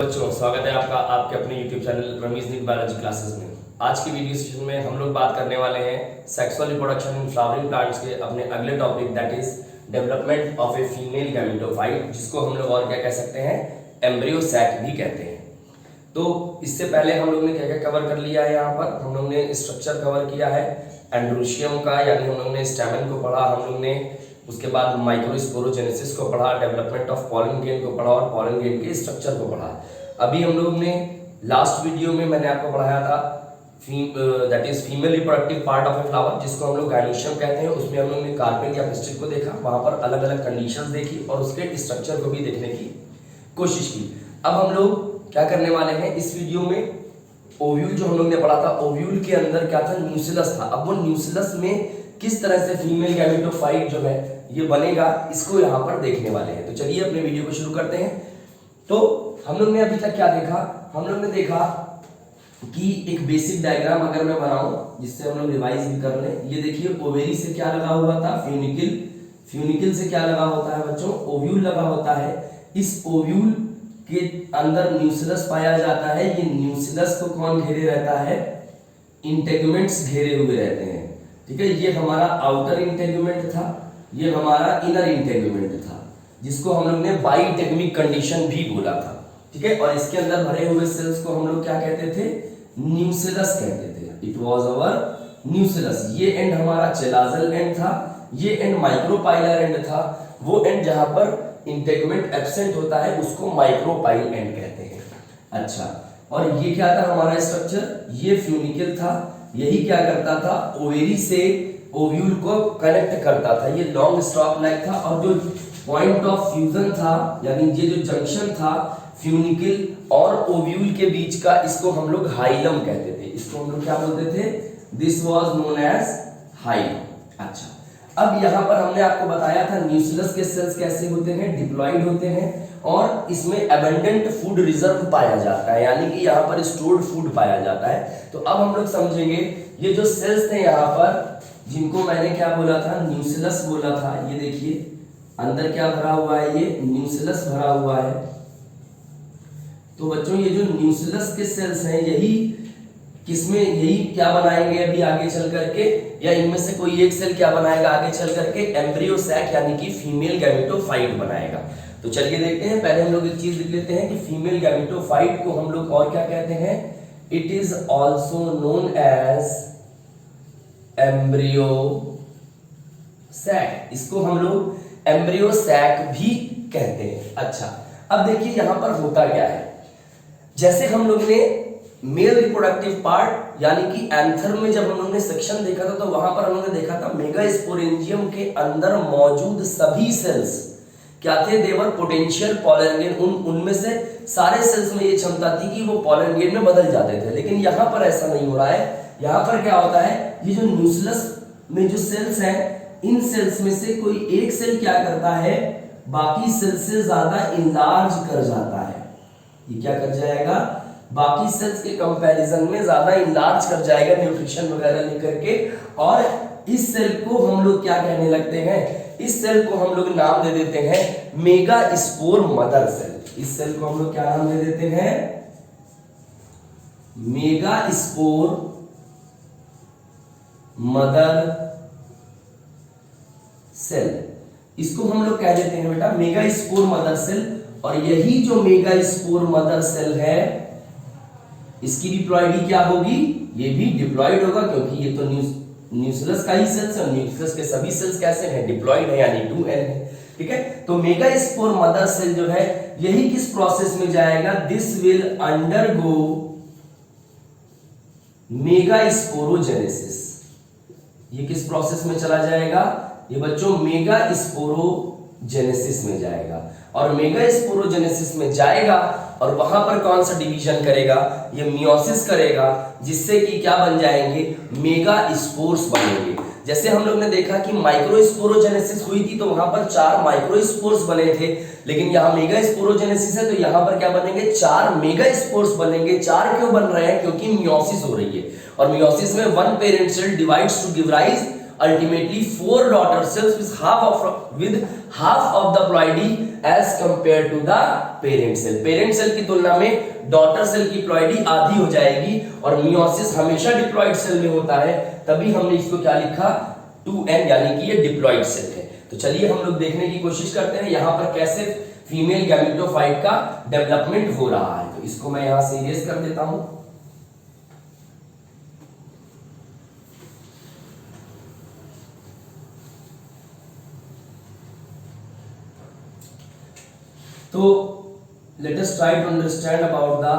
बच्चों, स्वागत है आपका आपके अपने YouTube channel Rameez NEET biology classes में। आज की वीडियो सेशन में हम लोग बात करने वाले हैं sexual reproduction in flowering plants के अपने अगले topic that is development of a female gametophyte, जिसको हम लोग और क्या कह सकते हैं, एम्ब्रियो सैक भी कहते हैं। तो इससे पहले हम लोग ने क्या क्या कवर कर लिया है, यहाँ पर हम लोग ने स्ट्रक्चर कवर किया है एंड्रोशियम का, यानी हम लोग ने स्टैमेन को पढ़ा, हम लोग ने उसके बाद माइक्रोस्पोरोजेनेसिस को पढ़ा, डेवलपमेंट ऑफ पॉलन ग्रेन को पढ़ा और पॉलन ग्रेन के स्ट्रक्चर को पढ़ा। अभी हम लोग ने लास्ट वीडियो में मैंने आपको पढ़ाया था that is female reproductive part of a flower, जिसको हम लोग गाइनोशियम कहते हैं। उसमें हम लोग ने कार्पेट या पिस्टिल को देखा, वहां पर अलग अलग कंडीशंस देखी और उसके स्ट्रक्चर को भी देखने की कोशिश की। अब हम लोग क्या करने वाले हैं इस वीडियो में, ओव्यूल जो हम लोग ने पढ़ा था, ओव्यूल के अंदर क्या था, न्यूसिलस था। अब वो न्यूसिलस में किस तरह से फीमेल गैमेटोफाइट जो है ये बनेगा, इसको यहाँ पर देखने वाले हैं। तो चलिए अपने वीडियो को शुरू करते हैं। तो हम लोग ने अभी तक क्या देखा, हम लोग ने देखा कि एक बेसिक डायग्राम अगर मैं बनाऊं जिससे हम लोग रिवाइज भी कर लें। ये देखिए, ओवेरी से क्या लगा हुआ था, फ्यूनिकल, फ्यूनिकल से क्या लगा होता है बच्चों, ओव्यूल लगा होता है। इस ओव्यूल के अंदर न्यूसिलस पाया जाता है। ये न्यूसिलस को कौन घेरे रहता है, इंटेगुमेंट्स घेरे हुए रहते हैं। ठीक है, ये हमारा आउटर इंटेगुमेंट था, ये हमारा इनर इंटेगुमेंट था, जिसको हम लोग ने बाइटेगमिक कंडीशन भी बोला था। ठीक है, और इसके अंदर भरे हुए सेल्स को हम लोग क्या कहते थे, न्यूसिलस कहते थे। इट वाज अवर न्यूसिलस। ये एंड हमारा चेलाजल एंड था, ये एंड माइक्रोपाइलर एंड था। वो एंड जहां पर इंटेगुमेंट एब्सेंट होता है उसको माइक्रोपाइल एंड कहते हैं। अच्छा, और ये क्या था हमारा स्ट्रक्चर, ये फ्यूनिकल था। यही क्या करता था, ओवेरी से ओव्यूल को कनेक्ट करता था। ये लॉन्ग स्टॉप लाइक था, और जो पॉइंट ऑफ फ्यूजन था, यानी ये जो जंक्शन था फ्यूनिकल और ओव्यूल के बीच का, इसको हम लोग हाइलम कहते थे। इसको हम लोग क्या बोलते थे, this was known as hilum. अच्छा, अब यहां पर हमने आपको बताया था न्यूसिलस के सेल्स कैसे होते हैं, डिप्लॉइड होते हैं, और इसमें एबंडेंट फूड रिजर्व पाया जाता है, यानी कि यहाँ पर स्टोर्ड फूड पाया जाता है। तो अब हम लोग समझेंगे ये जो सेल्स थे यहाँ पर, जिनको मैंने क्या बोला था, न्यूसिलस बोला था। ये देखिए अंदर क्या भरा हुआ है, ये न्यूसिलस भरा हुआ है। तो बच्चों ये जो न्यूसिलस के सेल्स हैं, यही किसमें, यही क्या बनाएंगे अभी आगे चल करके, या इनमें से कोई एक सेल क्या बनाएगा आगे चल करके, एम्ब्रियो सैक यानी कि फीमेल गैमेटोफाइट बनाएगा। तो चलिए देखते हैं। पहले हम लोग एक चीज लिख लेते हैं कि फीमेल गैमेटोफाइट को हम लोग और क्या कहते हैं, it is also known as embryo sac. इसको हम लोग एम्ब्रियो सैक भी कहते हैं। अच्छा, अब देखिए यहां पर होता क्या है, जैसे हम लोग ने मेल रिप्रोडक्टिव पार्ट यानी कि एंथर में जब हम लोग ने सेक्शन देखा था, तो वहां पर हम लोग ने देखा था मेगास्पोरेंजियम के अंदर मौजूद सभी सेल्स क्या थे, देवर पोटेंशियल पॉलन ग्रेन। उनमें से सारे सेल्स में ये क्षमता थी कि वो पॉलन ग्रेन में बदल जाते थे। लेकिन यहाँ पर ऐसा नहीं हो रहा है। यहाँ पर क्या होता है, ये जो न्यूसिलस में जो सेल्स हैं, इन सेल्स में से कोई एक सेल क्या करता है, बाकी सेल से ज्यादा इनलार्ज कर जाता है। ये क्या कर जाएगा, बाकी सेल्स के कंपैरिजन में ज्यादा इनलार्ज कर जाएगा न्यूट्रिशन वगैरह लेकर के, और इस सेल को हम लोग क्या कहने लगते हैं, इस सेल को हम लोग naम दे देते हैं मेगास्पोर मदर सेल। इस सेल को हम लोग क्या नाम दे देते हैं, मेगास्पोर मदर सेल। इसको हम लोग कह देते हैं बेटा मेगास्पोर मदर सेल। और यही जो मेगास्पोर मदर सेल है, इसकी डिप्लॉइडी क्या होगी, ये भी डिप्लॉइड होगा, क्योंकि ये तो न्यूसिलस का ही सेल्स है। न्यूसिलस के सभी सेल्स कैसे हैं, डिप्लॉइड है, यानी 2n है। ठीक है, तो मेगास्पोर मदर सेल जो है यही किस प्रोसेस में जाएगा, दिस विल अंडरगो मेगास्पोरोजेनेसिस। ये किस प्रोसेस में चला जाएगा, ये बच्चों मेगास्पोरोजेनेसिस में जाएगा। और मेगास्पोरोजेनेसिस में जाएगा और वहां पर कौन सा डिवीजन करेगा, ये मियोसिस करेगा, जिससे कि क्या बन जाएंगे, मेगास्पोर्स बनेंगे। जैसे हम लोग ने देखा कि माइक्रोस्पोरोजेनेसिस हुई थी तो वहां पर 4 माइक्रोस्पोर्स बने थे, लेकिन यहाँ मेगास्पोरोजेनेसिस है तो यहाँ पर क्या बनेंगे, 4 मेगास्पोर्स बनेंगे। 4 क्यों बन रहे हैं, क्योंकि मियोसिस हो रही है, और मियोसिस में 1 parent cell divides to give rise ultimately 4 daughter cells with half of the ploidy as compare to the parent cell. Parent cell की तुलना में डॉटर सेल की प्लॉइडी आधी हो जाएगी और मियोसिस हमेशा डिप्लॉइड सेल में होता है, तभी हमने इसको क्या लिखा 2n, यानी कि ये डिप्लॉइड सेल है। तो चलिए हम लोग देखने की कोशिश करते हैं यहां पर कैसे फीमेल गैमेटोफाइट का डेवलपमेंट हो रहा है। तो इसको मैं यहां से इरेज कर देता हूं। तो let us try to understand about the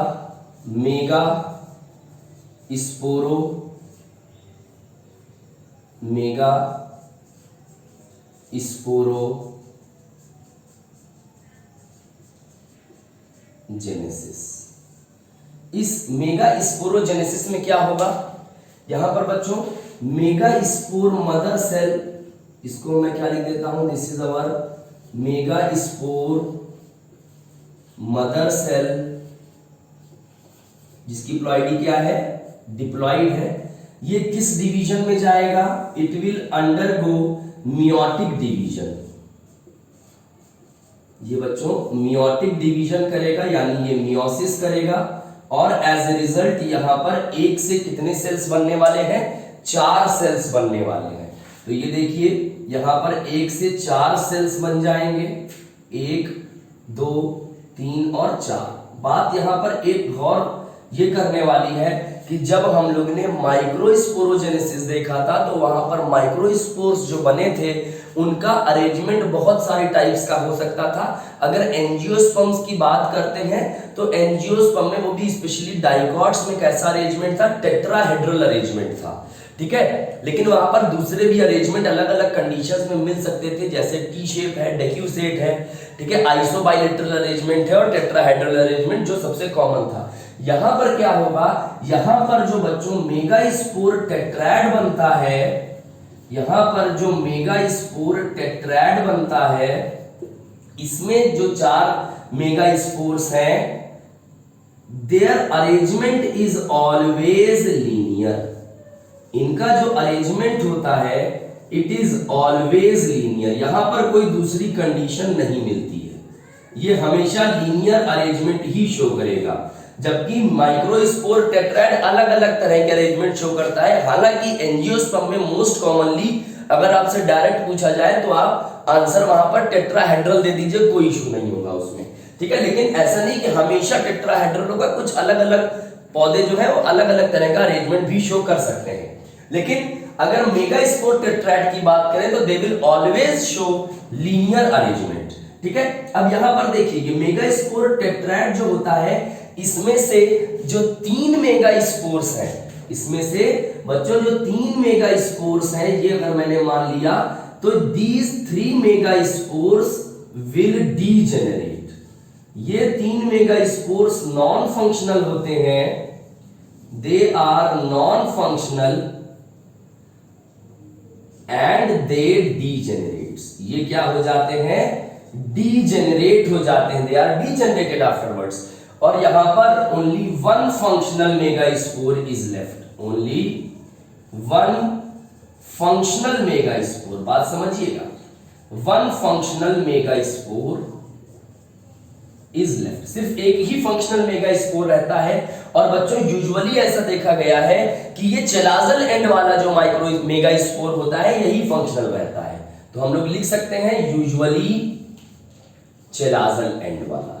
megasporogenesis. इस मेगास्पोरोजेनेसिस में क्या होगा, यहां पर बच्चों मेगास्पोर मदर सेल, इसको मैं क्या लिख देता हूं, this is our megaspore mother cell, जिसकी प्लॉइडी क्या है, डिप्लॉइड है। ये किस डिवीजन में जाएगा, it will undergo meiotic division. ये बच्चों मियोटिक डिवीजन करेगा, यानी ये मियोसिस करेगा, और एज ए रिजल्ट यहां पर एक से कितने सेल्स बनने वाले हैं, 4 सेल्स बनने वाले हैं। तो ये देखिए यहां पर 1 से 4 सेल्स बन जाएंगे, 1 2 3 और 4। बात यहां पर एक गौर ये करने वाली है कि जब हम लोग ने माइक्रोस्पोरोजेनेसिस देखा था तो वहां पर माइक्रोस्पोर्स जो बने थे उनका अरेंजमेंट बहुत सारे टाइप्स का हो सकता था। अगर एंजियोस्पर्म्स की बात करते हैं तो एंजियोस्पर्म में, वो भी स्पेशली डाइकॉट्स में कैसा अरेंजमेंट था, टेट्राहेड्रल अरेंजमेंट था, ठीक है। लेकिन वहां पर दूसरे भी अरेंजमेंट अलग अलग कंडीशंस में मिल सकते थे, जैसे टी शेप है, डेक्यूसेट है, ठीक है, आइसोबाइलेटरल अरेंजमेंट है और टेट्राहेड्रल अरेंजमेंट जो सबसे कॉमन था। यहां पर क्या होगा, यहां पर जो बच्चों मेगास्पोर टेट्राड बनता है, यहां पर जो मेगास्पोर टेट्राड बनता है, इसमें जो 4 मेगास्पोर्स हैं, their arrangement is always linear. इनका जो अरेंजमेंट होता है इट इज ऑलवेज लीनियर, यहां पर कोई दूसरी कंडीशन नहीं मिलती है, ये हमेशा लीनियर अरेंजमेंट ही शो करेगा। जबकि माइक्रोस्पोर टेट्राड अलग अलग तरह के अरेंजमेंट शो करता है। हालांकि एंजियोस्पर्म में मोस्ट कॉमनली अगर आपसे डायरेक्ट पूछा जाए तो आप आंसर वहां पर टेट्राहेड्रल दे दीजिए, कोई इशू नहीं होगा उसमें, ठीक है। लेकिन ऐसा नहीं कि हमेशा टेट्राहेड्रल होगा, कुछ अलग अलग पौधे जो है वो अलग अलग तरह का अरेंजमेंट भी शो कर सकते हैं। लेकिन अगर मेगास्पोर टेट्राड की बात करें तो they will always show linear arrangement, ठीक है। अब यहां पर देखिए ये मेगास्पोर टेट्राड जो होता है, इसमें से जो 3 मेगास्पोर्स हैं, इसमें से बच्चों जो 3 मेगास्पोर्स हैं, ये अगर मैंने मान लिया तो दीज 3 मेगास्पोर्स विल डीजेनरेट। ये 3 मेगास्पोर्स नॉन फंक्शनल होते हैं, they are non functional and they degenerates. ये क्या हो जाते हैं, डीजेनरेट हो जाते हैं, दे आर डीजेनरेटेड आफ्टरवर्ड्स। और यहां पर only 1 functional megaspore is left, only 1 functional megaspore, बात समझिएगा, 1 फंक्शनल मेगास्पोर इज लेफ्ट, सिर्फ एक ही फंक्शनल मेगास्पोर रहता है। और बच्चों यूजुअली ऐसा देखा गया है कि ये चेलाजल एंड वाला जो माइक्रो मेगास्पोर होता है यही फंक्शनल रहता है। तो हम लोग लिख सकते हैं यूजुअली चेलाजल एंड वाला,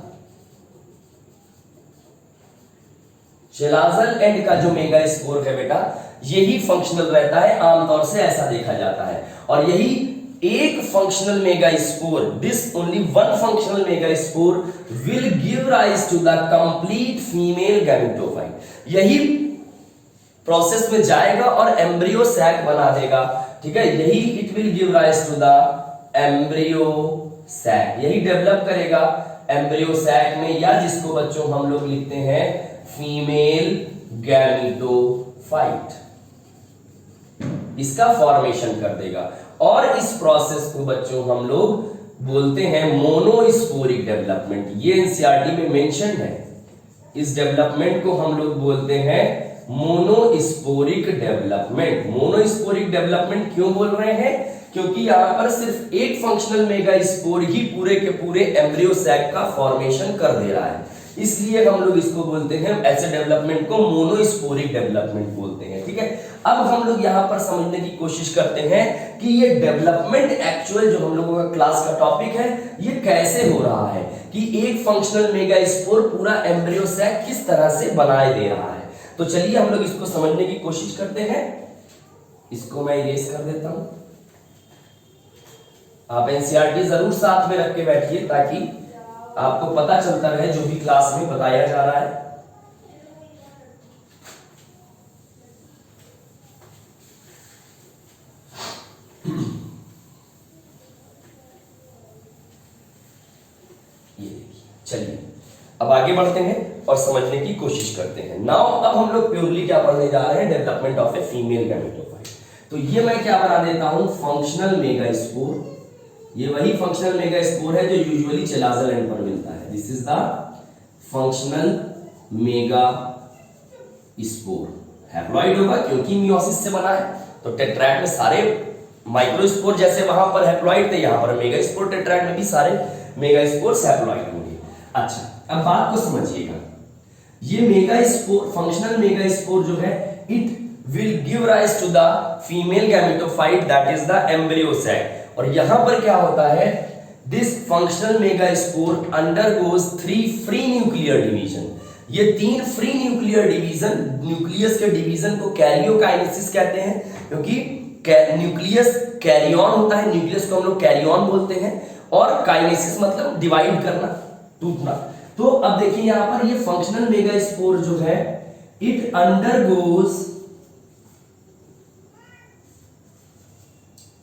चेलाजल एंड का जो मेगास्पोर है बेटा यही फंक्शनल रहता है, आमतौर से ऐसा देखा जाता है। और यही एक functional megaspore, this only 1 functional megaspore will give rise to the complete female gametophyte. यही प्रोसेस में जाएगा और एम्ब्रियो सैक बना देगा, ठीक है, यही it will give rise to the embryo sac, यही डेवलप करेगा एम्ब्रियो सैक में, या जिसको बच्चों हम लोग लिखते हैं फीमेल गैमेटोफाइट, इसका फॉर्मेशन कर देगा। और इस प्रोसेस को बच्चों हम लोग बोलते हैं मोनोस्पोरिक डेवलपमेंट, ये एनसीईआरटी में मेंशन है। इस डेवलपमेंट को हम लोग बोलते हैं मोनोस्पोरिक डेवलपमेंट। मोनोस्पोरिक डेवलपमेंट क्यों बोल रहे हैं, क्योंकि यहाँ पर सिर्फ एक फंक्शनल मेगास्पोर ही पूरे के पूरे एम्ब्रियो सैक का फॉर्मेशन कर दे रहा है, इसलिए हम लोग इसको बोलते हैं, ऐसे डेवलपमेंट को मोनोस्पोरिक डेवलपमेंट बोलते हैं। ठीक है, अब हम लोग यहाँ पर समझने की कोशिश करते हैं कि ये डेवलपमेंट एक्चुअल जो हम लोगों का क्लास का टॉपिक है ये कैसे हो रहा है, कि एक फंक्शनल मेगास्पोर पूरा एम्ब्रियो सैक किस तरह से बनाए दे रहा है। तो चलिए हम लोग इसको समझने की कोशिश करते हैं। इसको मैं इरेज कर देता हूं। आप एनसीईआरटी जरूर साथ में रख के बैठिए ताकि आपको पता चलता रहे जो भी क्लास में बताया जा रहा है। ये देखिए, चलिए अब आगे बढ़ते हैं और समझने की कोशिश करते हैं। नाउ अब हम लोग प्योरली क्या पढ़ने जा रहे हैं, development of a female gametophyte. तो ये मैं क्या बना देता हूं, फंक्शनल मेगास्पोर। ये वही फंक्शनल मेगास्पोर है जो यूजुअली चेलाजल एंड पर मिलता है। This is the functional megaspore. Haploid होगा क्योंकि मियोसिस से बना है, तो टेट्राड में सारे माइक्रोस्पोर जैसे वहां पर हैप्लॉइड थे, यहां पर मेगास्पोर, टेट्राड में भी सारे मेगास्पोर्स हैप्लॉइड होंगे। अच्छा, अब बात को समझिएगा। ये मेगास्पोर, फंक्शनल मेगास्पोर जो है, it will give rise to the female gametophyte that is the embryo sac. और यहां पर क्या होता है, this functional megaspore undergoes 3 free nuclear division. ये 3 फ्री न्यूक्लियर डिवीजन, न्यूक्लियस के डिवीजन को कैरियोकाइनेसिस कहते हैं, क्योंकि न्यूक्लियस कैरियन होता है, न्यूक्लियस को हम लोग कैरियन बोलते हैं, और काइनेसिस मतलब डिवाइड करना, टूटना। तो अब देखिए यहां पर ये फंक्शनल मेगास्पोर जो है, it undergoes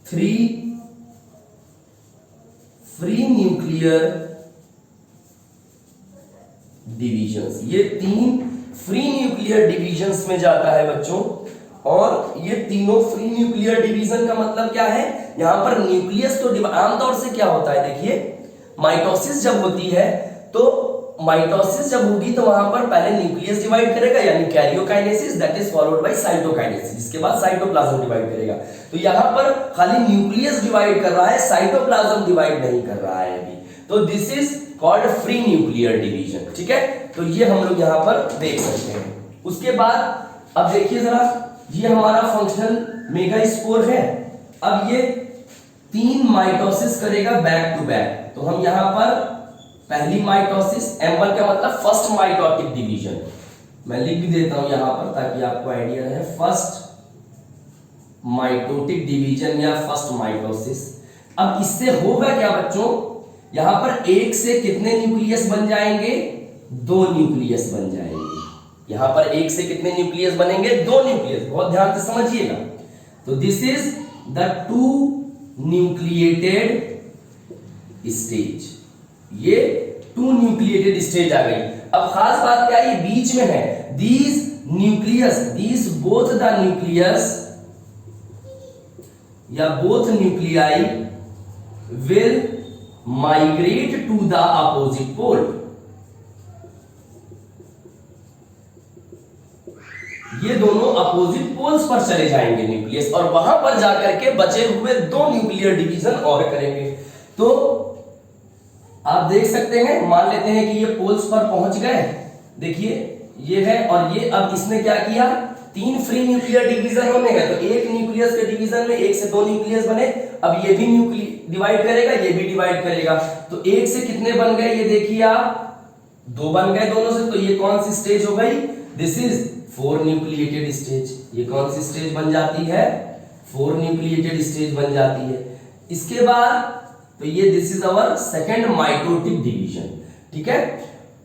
3 free nuclear divisions. ये 3 फ्री न्यूक्लियर डिवीजन्स में जाता है बच्चों। और ये तीनों फ्री न्यूक्लियर डिवीजन का मतलब क्या है, यहां पर न्यूक्लियस तो आमतौर से क्या होता है, देखिए माइटोसिस जब होती है, तो माइटोसिस जब होगी तो वहां पर पहले न्यूक्लियस डिवाइड करेगा यानी karyokinesis, that is followed by cytokinesis, जिसके बाद साइटोप्लाज्म डिवाइड करेगा। तो यहां पर खाली न्यूक्लियस डिवाइड कर रहा है, साइटोप्लाज्म डिवाइड नहीं कर रहा है अभी। तो this is called free nuclear division. ठीक है, तो ये हम लोग यहां पर देख सकते हैं। उसके बाद अब देखिए जरा, ये हमारा फंक्शनल मेगास्पोर है। अब ये 3 माइटोसिस करेगा बैक टू बैक। तो हम यहां पर पहली माइटोसिस, M1 का मतलब फर्स्ट माइटोटिक डिवीजन, मैं लिख भी देता हूं यहां पर ताकि आपको आइडिया रहे, फर्स्ट माइटोटिक डिवीजन या फर्स्ट माइटोसिस। अब इससे होगा क्या बच्चों, यहां पर एक से कितने न्यूक्लियस बन जाएंगे, 2 न्यूक्लियस बन जाएंगे। यहां पर एक से कितने न्यूक्लियस बनेंगे, 2 न्यूक्लियस। बहुत ध्यान से समझिएगा। तो this is the 2 nucleated stage. ये 2 न्यूक्लिएटेड स्टेज आ गई। अब खास बात क्या है, ये बीच में है, these nucleus, these both the nucleus या both nuclei will migrate to the opposite pole. ये दोनों अपोजिट पोल्स पर चले जाएंगे न्यूक्लियस, और वहां पर जाकर के बचे हुए 2 न्यूक्लियर डिवीजन और करेंगे। तो आप देख सकते हैं, मान लेते हैं कि ये पोल्स पर पहुंच गए, देखिए ये है, और ये अब इसने क्या किया, 3 फ्री न्यूक्लियर डिवीजन होने हैं, तो एक न्यूक्लियस के डिवीजन में 1 से 2 न्यूक्लियस बने। अब ये भी डिवाइड करेगा, ये भी डिवाइड करेगा, तो 1 से कितने बन गए, ये देखिए आप 2 बन गए दोनों से। तो ये कौन सी स्टेज हो गई, दिस इज 4 न्यूक्लिएटेड स्टेज। ये कौन सी स्टेज बन जाती है, 4 न्यूक्लिएटेड स्टेज बन जाती है। इसके बाद तो ये this is our second mitotic division. ठीक है,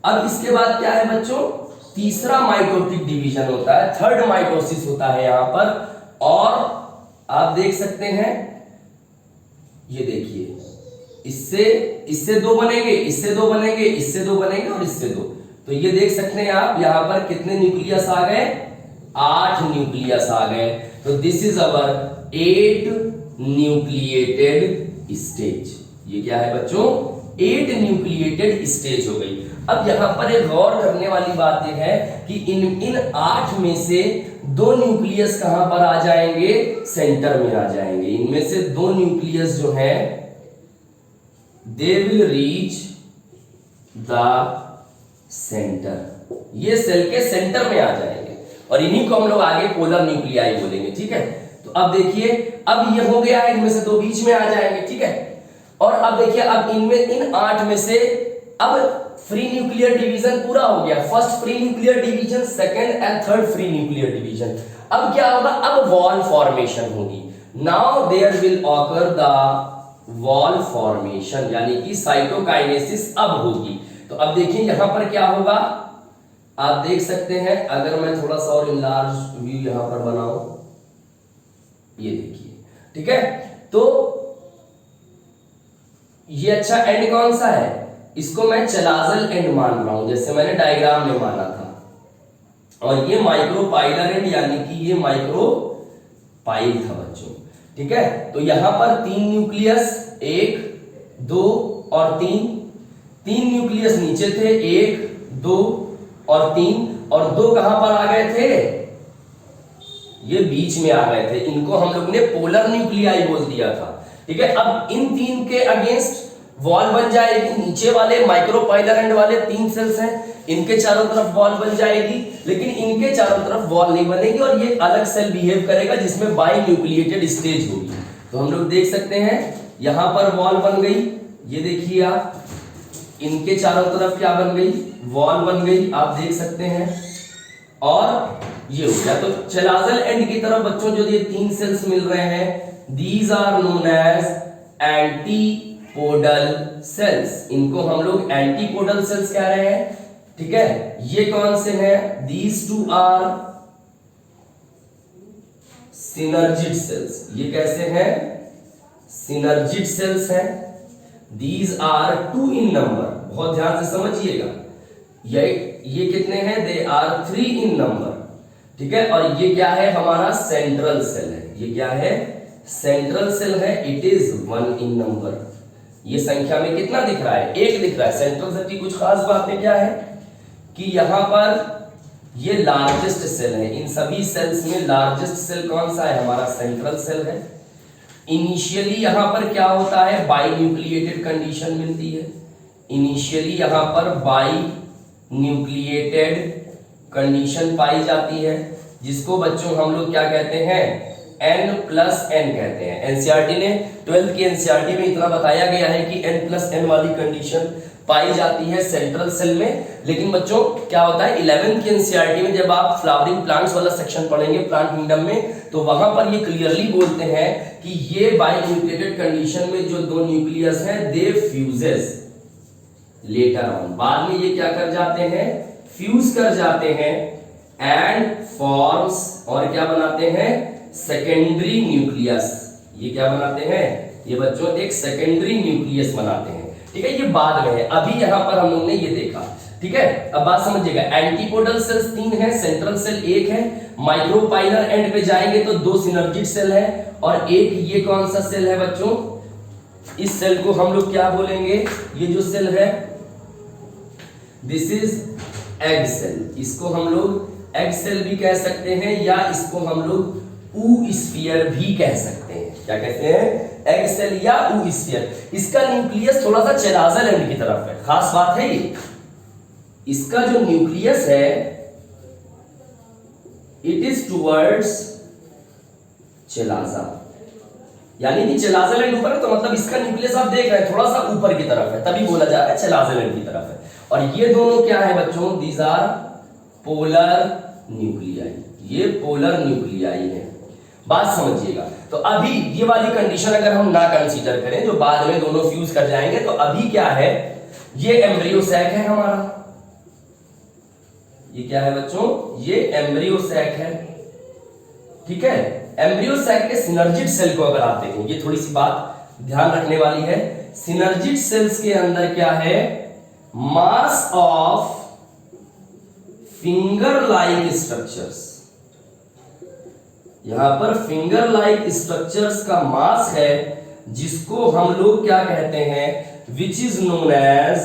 अब इसके बाद क्या है बच्चों, तीसरा माइटोटिक डिवीजन होता है, थर्ड माइटोसिस होता है यहां पर। और आप देख सकते हैं, ये देखिए, इससे 2 बनेंगे, इससे 2 बनेंगे, इससे 2 बनेंगे और इससे 2। तो ये देख सकते हैं आप, यहां पर कितने न्यूक्लियस आ गए, 8 न्यूक्लियस आ गए। तो this is our 8 nucleated stage. ये क्या है बच्चों, 8 न्यूक्लिएटेड स्टेज हो गई। अब यहां पर एक गौर करने वाली बात यह है कि इन 8 में से 2 न्यूक्लियस कहां पर आ जाएंगे, सेंटर में आ जाएंगे। इनमें से 2 न्यूक्लियस जो है they will reach the centre, ये सेल के सेंटर में आ जाएंगे और इन्हीं को हम लोग आगे पोलर न्यूक्लियाई बोलेंगे। ठीक है, तो अब देखिए, अब ये हो गया है, इनमें से 2 बीच में आ जाएंगे। ठीक है, और अब देखिए, अब इनमें इन 8 में से अब फ्री न्यूक्लियर डिवीजन पूरा हो गया। First free nuclear division, second and third free nuclear division. अब क्या होगा, अब वॉल फॉर्मेशन होगी। Now there will occur the wall formation, यानी कि साइटोकाइनेसिस अब होगी। तो अब देखिए यहां पर क्या होगा, आप देख सकते हैं, अगर मैं थोड़ा सा और इनलार्ज व्यू यहां पर बनाऊं, ये देखिए। ठीक है, तो ये अच्छा एंड कौन सा है, इसको मैं चलाजल एंड मान रहा हूं, जैसे मैंने डायग्राम में माना था। और ये माइक्रोपाइलर एंड, यानी कि ये माइक्रोपाइल था बच्चों। ठीक है, तो यहां पर 3 न्यूक्लियस, 1, 2 और 3 न्यूक्लियस नीचे थे, 1, 2 और 3, और 2 कहां पर आ गए थे, ये बीच में आ गए थे। इनको हम लोग ने पोलर न्यूक्लियाई बोल दिया था। ठीक है, अब इन 3 के अगेंस्ट वॉल बन जाएगी। नीचे वाले माइक्रोपाइलर एंड वाले 3 सेल्स हैं, इनके चारों तरफ वॉल बन जाएगी, लेकिन इनके चारों तरफ वॉल नहीं बनेगी और ये अलग सेल बिहेव करेगा जिसमें बाई न्यूक्लिएटेड स्टेज होगी। तो हम लोग देख सकते हैं यहां पर वॉल बन गई, ये देखिए आप, इनके चारों तरफ क्या बन गई, वॉल बन गई, आप देख सकते हैं। और ये हो गया। तो चलाजल एंड की तरफ बच्चों जो ये 3 सेल्स मिल रहे हैं, these are known as antipodal cells, इनको हम लोग एंटीपोडल सेल्स कह रहे हैं। ठीक है, ये कौन से हैं, दीज 2 आर सिनर्जिड सेल्स, ये कैसे हैं, सिनर्जिड सेल्स हैं। दीज आर 2 इन नंबर, बहुत ध्यान से समझिएगा, ये कितने हैं, दे आर 3 इन नंबर। ठीक है, और ये क्या है, हमारा सेंट्रल सेल है, ये क्या है, सेंट्रल सेल है, इट इज 1 इन नंबर। ये संख्या में कितना दिख रहा है, 1 दिख रहा है। सेंट्रल सेल की कुछ खास बातें क्या है कि यहां पर ये लार्जेस्ट सेल है, इन सभी सेल्स में लार्जेस्ट सेल कौन सा है, हमारा सेंट्रल सेल है। इनिशियली यहां पर क्या होता है, बाई न्यूक्लिएटेड कंडीशन मिलती है। इनिशियली यहां पर बाई न्यूक्लिएटेड कंडीशन पाई जाती है, जिसको बच्चों हम लोग क्या कहते हैं, N+N कहते हैं। एनसीईआरटी ने 12th की एनसीईआरटी में इतना बताया गया है कि N+N वाली कंडीशन पाई जाती है सेंट्रल सेल में। लेकिन बच्चों क्या होता है, 11th की एनसीईआरटी में जब आप फ्लावरिंग प्लांट्स वाला सेक्शन पढ़ेंगे प्लांट किंगडम में, तो वहां पर ये क्लियरली बोलते हैं कि ये बाई न्यूक्लिएटेड कंडीशन में जो 2 न्यूक्लियस हैं, दे फ्यूजेस लेटर ऑन, बाद में ये क्या कर जाते हैं, फ्यूज कर जाते हैं एंड फॉर्म्स, और क्या बनाते हैं, सेकेंडरी न्यूक्लियस। ये क्या बनाते हैं, ये बच्चों एक सेकेंडरी न्यूक्लियस बनाते हैं। ठीक है, ये बाद में है, अभी यहां पर हम लोग ने ये देखा। ठीक है, अब बात समझिएगा, एंटीपोडल सेल्स 3 है, सेंट्रल सेल 1 है, माइक्रोपाइलर एंड पे जाएंगे तो 2 सिनर्जिड सेल है, और एक ये कौन सा सेल है बच्चों, इस सेल को हम लोग क्या बोलेंगे, ये जो सेल है दिस इज एग सेल, इसको हम लोग एग सेल भी कह सकते हैं, या इसको हम लोग ऊ स्फीयर भी कह सकते हैं। क्या कहते हैं, एग सेल या ऊ स्फीयर। इसका न्यूक्लियस थोड़ा सा चलाजल एंड की तरफ है, खास बात है ये, इसका जो न्यूक्लियस है इट इज टुवर्ड्स चलाजा, यानी कि चलाजल एंड ऊपर है, तो मतलब इसका न्यूक्लियस आप देख रहे हैं थोड़ा सा ऊपर की तरफ है, तभी बोला जा रहा है चलाजल एंड की तरफ है। और ये दोनों क्या है बच्चों, दीज आर पोलर न्यूक्लियाई, ये पोलर न्यूक्लियाई है। बात समझिएगा। तो अभी ये वाली कंडीशन अगर हम ना कंसीडर करें, जो बाद में दोनों फ्यूज कर जाएंगे, तो अभी क्या है, ये एम्ब्रियो सैक है हमारा, ये क्या है बच्चों, ये एम्ब्रियो सैक है। ठीक है, एम्ब्रियो सैक के सिनर्जिड सेल को अगर आप देखें, ये थोड़ी सी बात ध्यान रखने वाली है, सिनर्जिड सेल्स के अंदर क्या है, mass of finger like structures, यहां पर फिंगर लाइक स्ट्रक्चर्स का मास है, जिसको हम लोग क्या कहते हैं, which is known as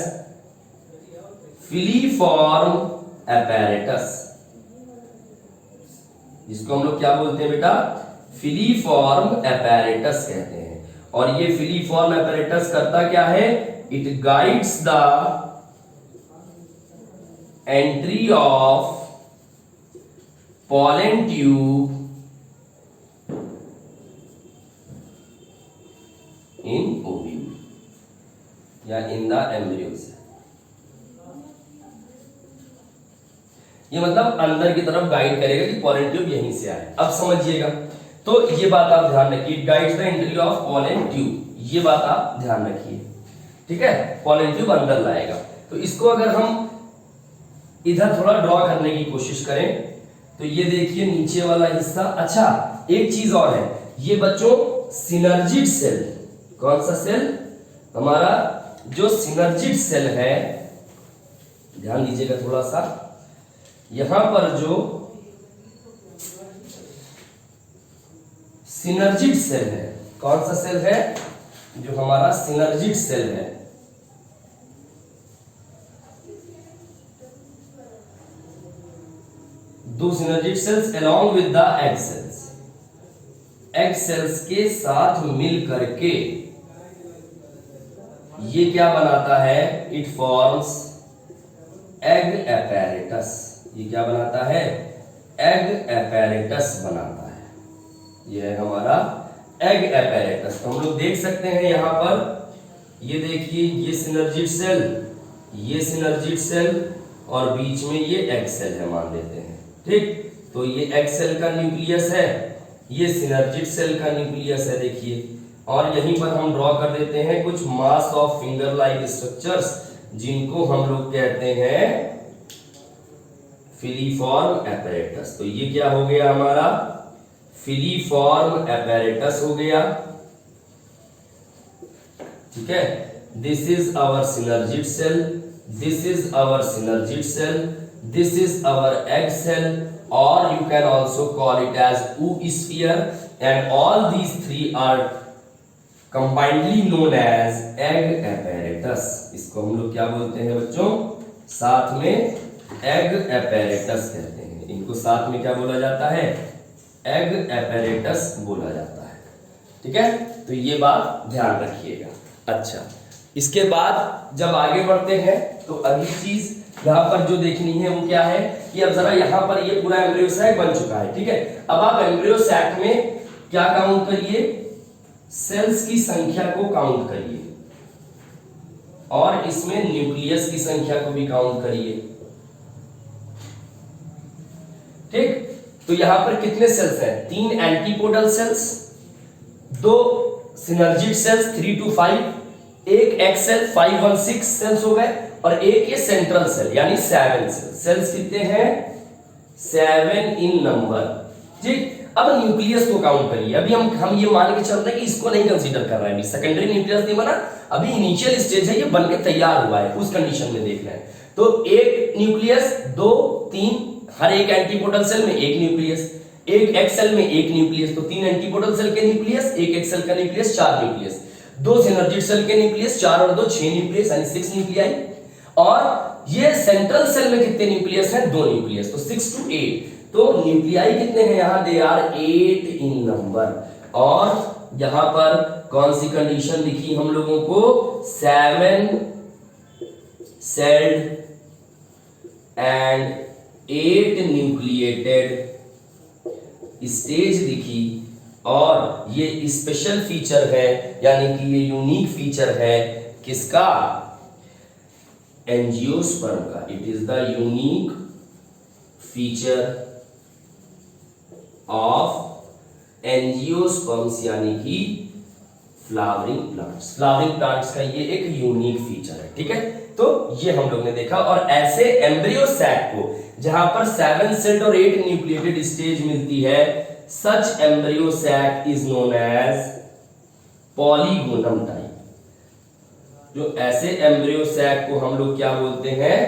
filiform apparatus, जिसको हम लोग क्या बोलते हैं बेटा, फिलीफॉर्म apparatus कहते हैं। और ये फिलीफॉर्म apparatus करता क्या है, it guides the entry of pollen tube in ovule या in the embryo cell। ये मतलब अंदर की तरफ गाइड करेगा कि pollen tube यहीं से आए। अब समझिएगा, तो ये बात आप ध्यान रखिए, it guides the entry of pollen tube, ये बात आप ध्यान रखिए, ठीक है। pollen tube अंदर लाएगा। तो इसको अगर हम इधर थोड़ा ड्रॉ करने की कोशिश करें तो ये देखिए नीचे वाला हिस्सा। अच्छा, एक चीज और है, ये बच्चों सिनर्जिड सेल, कौन सा सेल, हमारा जो सिनर्जिड सेल है, ध्यान दीजिएगा थोड़ा सा, यहां पर जो सिनर्जिड सेल है, कौन सा सेल है, जो हमारा सिनर्जिड सेल है, दो synergid cells along with the egg cells, egg cells के साथ मिल करके ये क्या बनाता है, इट फॉर्म्स एग apparatus, ये क्या बनाता है, एग apparatus बनाता है। ये है हमारा एग apparatus। तो हम लोग देख सकते हैं यहां पर, ये देखिए, ये सिनर्जिड सेल, ये सिनर्जिड सेल, और बीच में ये एग सेल है मान लेते हैं, ठीक। तो ये एग सेल का न्यूक्लियस है, ये सिनर्जिड सेल का न्यूक्लियस है, देखिए। और यहीं पर हम ड्रॉ कर देते हैं कुछ mass of finger like structures, जिनको हम लोग कहते हैं फिलीफॉर्म apparatus। तो ये क्या हो गया हमारा, फिलीफॉर्म apparatus हो गया, ठीक है। This is our synergid cell, this is our synergid cell, this is our egg cell, or you can also call it as oosphere, and all these three are combinedly known as egg apparatus। इसको हम लोग क्या बोलते हैं बच्चों, साथ में egg apparatus कहते हैं, इनको साथ में क्या बोला जाता है, egg apparatus बोला जाता है, ठीक है। तो ये बात ध्यान रखिएगा। अच्छा, इसके बाद जब आगे बढ़ते हैं तो अगली चीज यहाँ पर जो देखनी है वो क्या है, कि अब जरा यहाँ पर ये पूरा एम्ब्रियो सैक बन चुका है, ठीक है। अब आप एम्ब्रियो सैक में क्या काउंट करिए, सेल्स की संख्या को काउंट करिए, और इसमें न्यूक्लियस की संख्या को भी काउंट करिए, ठीक। तो यहां पर कितने सेल्स हैं, 3 antipodal cells, 2 synergid cells 3 to 5, एक एक्स सेल 5 1 6 सेल्स हो गए, और एक ये सेंट्रल सेल यानी 7 सेल्स कितने हैं, 7 इन नंबर, ठीक। अब न्यूक्लियस को काउंट करिए। अभी हम ये मान के चलते हैं कि इसको नहीं कंसीडर कर रहे हैं, सेकेंडरी न्यूक्लियस नहीं बना, अभी इनिशियल स्टेज है, ये बन के तैयार हुआ है, उस कंडीशन में देख रहे हैं। तो एक न्यूक्लियस, 2 3, हर एक एंटीपोडल सेल में एक न्यूक्लियस, एक एक्स सेल में एक न्यूक्लियस, तो 3 एंटीपोडल सेल के न्यूक्लियस, एक एक्स सेल का न्यूक्लियस, 4 न्यूक्लियस, 2 सिनर्जिड सेल के न्यूक्लियस, 4 और 2 6 न्यूक्लियस यानी 6 न्यूक्लियाई, और ये सेंट्रल सेल में कितने न्यूक्लियस हैं, 2 न्यूक्लियस, तो 6 to 8। तो न्यूक्लियाई कितने हैं यहां, दे आर 8 इन नंबर। और यहां पर कौन सी कंडीशन दिखी हम लोगों को, 7 सेल्ड एंड 8 न्यूक्लिएटेड स्टेज दिखी। और ये स्पेशल फीचर है, यानी कि ये यूनिक फीचर है किसका, एंजियोस्पर्म का। It is the unique feature of angiosperms, यानी कि फ्लावरिंग प्लांट्स। फ्लावरिंग प्लांट्स का ये एक यूनिक फीचर है, ठीक है। तो ये हम लोग ने देखा। और ऐसे एम्ब्रियो सैक को जहां पर 7 सेल्ड और 8 न्यूक्लिएटेड स्टेज मिलती है, such embryo sac is known as polygonum type. जो ऐसे एम्ब्रियो सैक को हम लोग क्या बोलते हैं,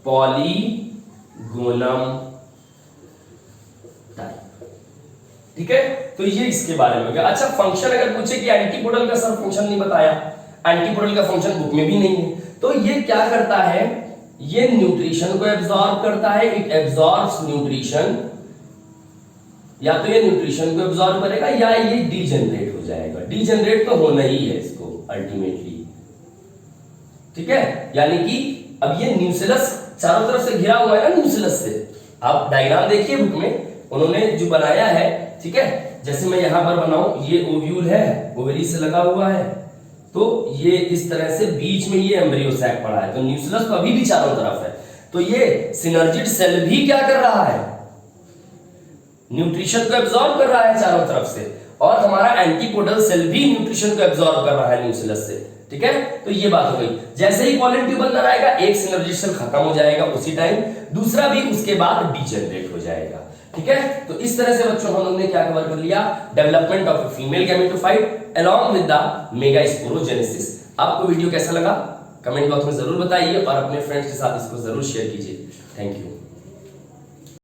पॉलीगोनम टाइप, ठीक है। तो ये इसके बारे में हो गया। अच्छा, फंक्शन अगर पूछे कि एंटीपोडल का सर फंक्शन नहीं बताया, एंटीपोडल का फंक्शन बुक में भी नहीं है, तो ये क्या करता है, ये न्यूट्रिशन को एब्जॉर्ब करता है, इट एब्जॉर्ब्स न्यूट्रिशन, या तो ये न्यूट्रिशन को एब्जॉर्ब करेगा या ये डीजनरेट हो जाएगा। डीजनरेट तो होना ही है इसको अल्टीमेटली, ठीक है। यानी कि अब ये न्यूक्लियस चारों तरफ से घिरा हुआ है ना न्यूक्लियस से। आप डायग्राम देखिए बुक में उन्होंने जो बनाया है, ठीक है। जैसे मैं यहां पर बनाऊं, ये ओव्यूल है, ओवरी से लगा हुआ है, तो ये इस तरह से बीच में ये एम्ब्रियो सैक पड़ा है, तो न्यूक्लियस तो अभी भी चारों तरफ है। तो ये सिनर्जिड सेल भी क्या कर रहा है, न्यूट्रिशन को एब्जॉर्ब कर रहा है चारों तरफ से, और हमारा एंटीपोडल सेल भी न्यूट्रिशन को एब्जॉर्ब कर रहा है न्यूक्लियस से, ठीक है। तो ये बात हो गई। जैसे ही पॉलन ट्यूब अंदर आएगा, एक सिनर्जिड सेल खत्म हो जाएगा उसी टाइम, दूसरा भी उसके बाद डीजनरेट हो जाएगा, ठीक है। तो इस तरह से बच्चों हम लोग ने क्या कवर कर लिया, development of a female gametophyte along with the megasporogenesis. आपको वीडियो कैसा लगा कमेंट बॉक्स में जरूर बताइए और अपने फ्रेंड्स के साथ इसको जरूर शेयर कीजिए। Thank you.